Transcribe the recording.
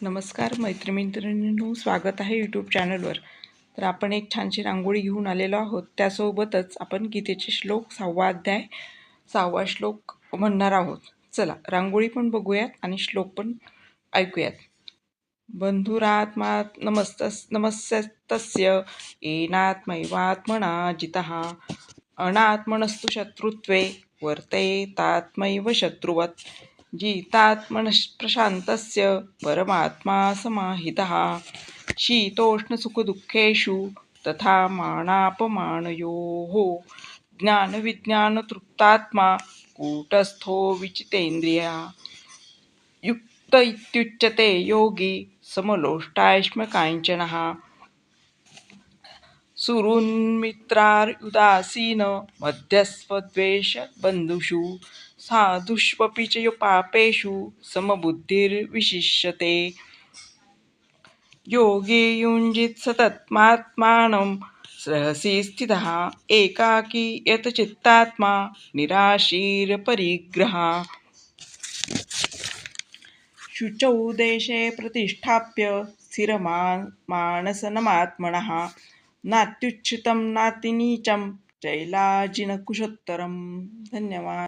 नमस्कार मैत्रिणींनो, स्वागत आहे यूट्यूब चॅनलवर. तर आपण एक छानशी रांगोळी घेऊन आलेलो आहोत. त्यासोबतच आपण गीतेचे श्लोक 6वा अध्याय 6वा श्लोक म्हणणार आहोत. चला रांगोळी पण बघूयात आणि श्लोक पण ऐकूयात. बंधुरात्मा नमस्तस्य येनात्मैवात्मना जितः अनात्मनस्तु शत्रुत्वे वर्तेतात्मैव शत्रुवत् जितात्मनः परमात्मा समाहितः शीतोष्णसुखदुःखेषु तथा मानापमानयोः ज्ञानविज्ञानतृप्तात्मा कूटस्थो विचितेन्द्रिया युक्त इत्युच्यते योगी समलोष्टाश्मकाञ्चनः सुहृन्मित्रार्युदासीन मध्यस्वद्वेष बन्धुषु साधुष्वपि च पापेषु समबुद्धिर्विशिष्यते योगी युञ्जित् सततमात्मानं रहसि स्थितः एकाकी यतचित्तात्मा निराशीरपरिग्रहा शुचौ देशे प्रतिष्ठाप्य स्थिरमानसनमात्मनः नात्युच्छ्रितं नातिनीचं चैलाजिनकुशोत्तरम्. धन्यवाद.